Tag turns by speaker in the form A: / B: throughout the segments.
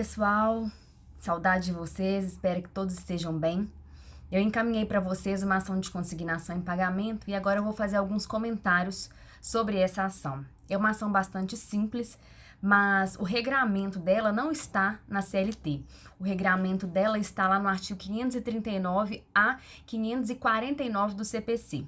A: pessoal, saudade de vocês, espero que todos estejam bem. Eu encaminhei para vocês uma ação de consignação em pagamento e agora eu vou fazer alguns comentários sobre essa ação. É uma ação bastante simples, mas o regramento dela não está na CLT. O regramento dela está lá no artigo 539 a 549 do CPC.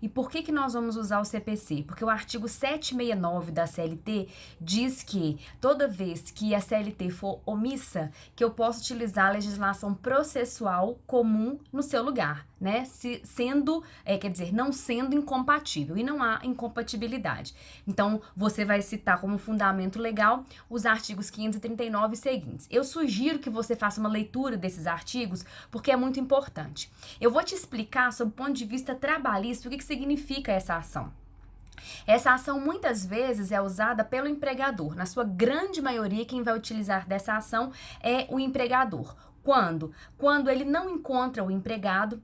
A: E por que nós vamos usar o CPC? Porque o artigo 769 da CLT diz que toda vez que a CLT for omissa, que eu posso utilizar a legislação processual comum no seu lugar, né? Não sendo incompatível, e não há incompatibilidade. Então, você vai citar como fundamento legal os artigos 539 e seguintes. Eu sugiro que você faça uma leitura desses artigos, porque é muito importante. Eu vou te explicar, sob o ponto de vista trabalhista, o que significa essa ação. Essa ação muitas vezes é usada pelo empregador. Na sua grande maioria, quem vai utilizar dessa ação é o empregador. Quando? Quando ele não encontra o empregado,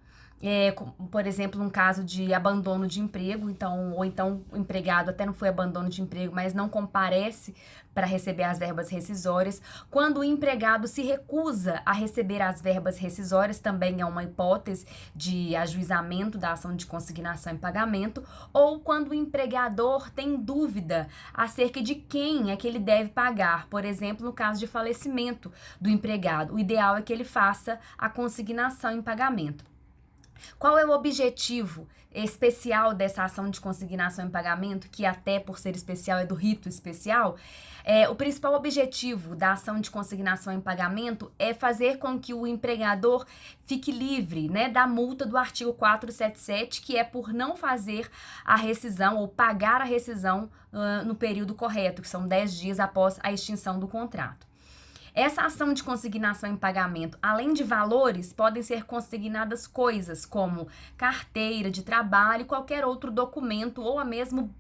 A: por exemplo, um caso de abandono de emprego, ou então o empregado até não foi abandono de emprego, mas não comparece para receber as verbas rescisórias. Quando o empregado se recusa a receber as verbas rescisórias, também é uma hipótese de ajuizamento da ação de consignação em pagamento, ou quando o empregador tem dúvida acerca de quem é que ele deve pagar, por exemplo, no caso de falecimento do empregado. O ideal é que ele faça a consignação em pagamento. Qual é o objetivo especial dessa ação de consignação em pagamento, que até por ser especial é do rito especial? O principal objetivo da ação de consignação em pagamento é fazer com que o empregador fique livre, né, da multa do artigo 477, que é por não fazer a rescisão ou pagar a rescisão no período correto, que são 10 dias após a extinção do contrato. Essa ação de consignação em pagamento, além de valores, podem ser consignadas coisas como carteira de trabalho e qualquer outro documento ou mesmo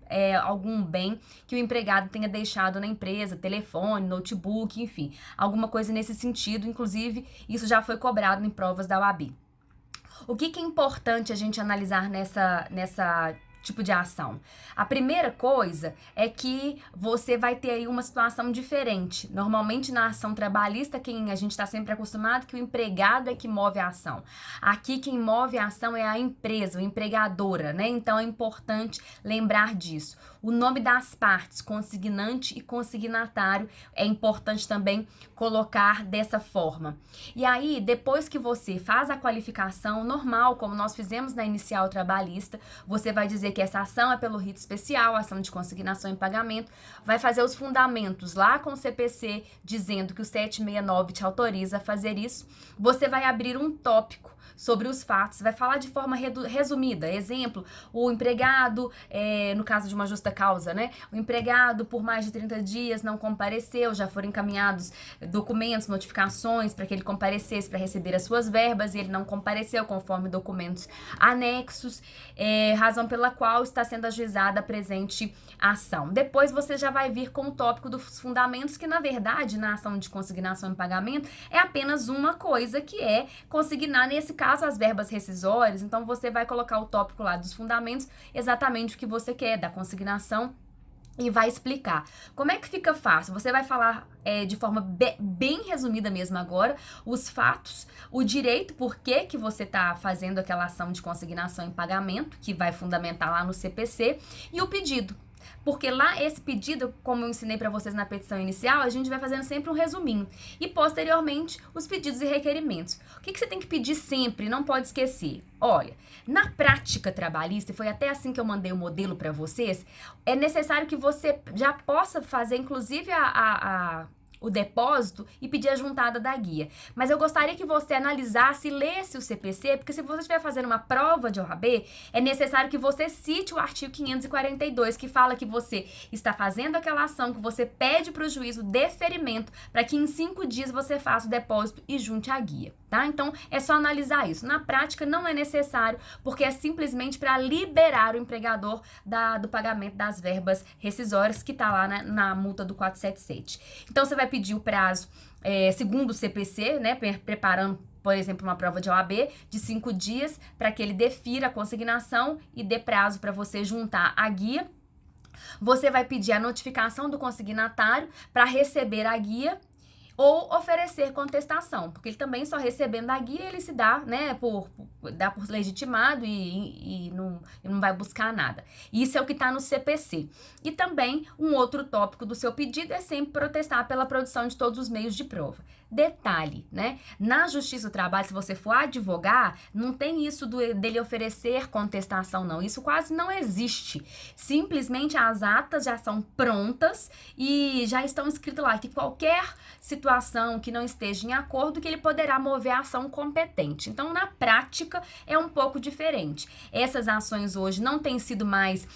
A: algum bem que o empregado tenha deixado na empresa, telefone, notebook, enfim, alguma coisa nesse sentido. Inclusive, isso já foi cobrado em provas da OAB. O que é importante a gente analisar nessa tipo de ação? A primeira coisa é que você vai ter aí uma situação diferente. Normalmente na ação trabalhista, a gente está sempre acostumado que o empregado é que move a ação. Aqui quem move a ação é a empresa, a empregadora, né? Então é importante lembrar disso. O nome das partes, consignante e consignatário, é importante também colocar dessa forma. E aí, depois que você faz a qualificação normal, como nós fizemos na inicial trabalhista, você vai dizer que essa ação é pelo rito especial, ação de consignação em pagamento, vai fazer os fundamentos lá com o CPC, dizendo que o 769 te autoriza a fazer isso. Você vai abrir um tópico sobre os fatos, vai falar de forma resumida. Exemplo, o empregado, no caso de uma justa causa, né? O empregado por mais de 30 dias não compareceu, já foram encaminhados documentos, notificações para que ele comparecesse para receber as suas verbas e ele não compareceu conforme documentos anexos, razão pela qual está sendo ajuizada a presente ação. Depois você já vai vir com o tópico dos fundamentos, que na verdade na ação de consignação em pagamento é apenas uma coisa, que é consignar, nesse caso, as verbas rescisórias. Então você vai colocar o tópico lá dos fundamentos, exatamente o que você quer da consignação, e vai explicar. Como é que fica fácil? Você vai falar de forma bem resumida mesmo agora, os fatos, o direito, por que você está fazendo aquela ação de consignação em pagamento, que vai fundamentar lá no CPC, e o pedido. Porque lá esse pedido, como eu ensinei para vocês na petição inicial, a gente vai fazendo sempre um resuminho. E posteriormente, os pedidos e requerimentos. O que você tem que pedir sempre? Não pode esquecer. Olha, na prática trabalhista, e foi até assim que eu mandei o modelo para vocês, é necessário que você já possa fazer, inclusive, o depósito e pedir a juntada da guia. Mas eu gostaria que você analisasse e lesse o CPC, porque se você estiver fazendo uma prova de OAB, é necessário que você cite o artigo 542, que fala que você está fazendo aquela ação, que você pede para o juiz o deferimento, para que em 5 dias você faça o depósito e junte a guia, tá? Então, é só analisar isso. Na prática, não é necessário, porque é simplesmente para liberar o empregador do pagamento das verbas rescisórias, que está lá na multa do 477. Então, você vai pedir o prazo segundo o CPC, né, preparando, por exemplo, uma prova de OAB de 5 dias para que ele defira a consignação e dê prazo para você juntar a guia. Você vai pedir a notificação do consignatário para receber a guia. ou oferecer contestação, porque ele também só recebendo a guia ele se dá, né, dá por legitimado e não vai buscar nada. Isso é o que está no CPC. E também um outro tópico do seu pedido é sempre protestar pela produção de todos os meios de prova. Detalhe, né? Na Justiça do Trabalho, se você for advogar, não tem isso dele oferecer contestação, não. Isso quase não existe. Simplesmente as atas já são prontas e já estão escritas lá que qualquer situação que não esteja em acordo, que ele poderá mover a ação competente. Então, na prática, é um pouco diferente. Essas ações hoje não têm sido mais,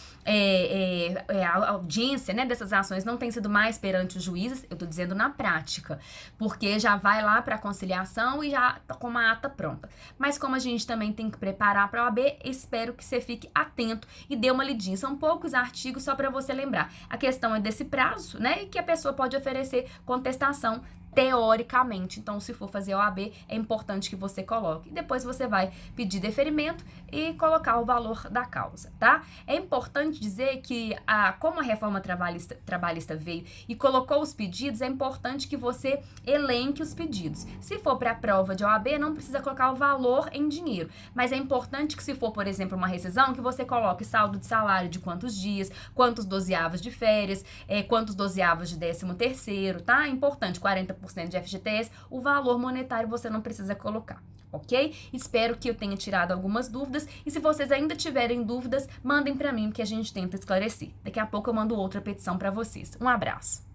A: a audiência, né, dessas ações não tem sido mais perante os juízes, eu tô dizendo na prática, porque já vai lá para conciliação e já tá com uma ata pronta. Mas como a gente também tem que preparar para a OAB, espero que você fique atento e dê uma lidinha. São poucos artigos só para você lembrar. A questão é desse prazo, né, e que a pessoa pode oferecer contestação teoricamente. Então, se for fazer OAB, é importante que você coloque. Depois você vai pedir deferimento e colocar o valor da causa, tá? É importante dizer que, como a reforma trabalhista veio e colocou os pedidos, é importante que você elenque os pedidos. Se for para a prova de OAB, não precisa colocar o valor em dinheiro, mas é importante que, se for, por exemplo, uma rescisão, que você coloque saldo de salário de quantos dias, quantos dozeavos de férias, quantos dozeavos de 13º, tá? É importante, 40% de FGTS, o valor monetário você não precisa colocar, ok? Espero que eu tenha tirado algumas dúvidas e se vocês ainda tiverem dúvidas, mandem para mim que a gente tenta esclarecer. Daqui a pouco eu mando outra petição para vocês. Um abraço.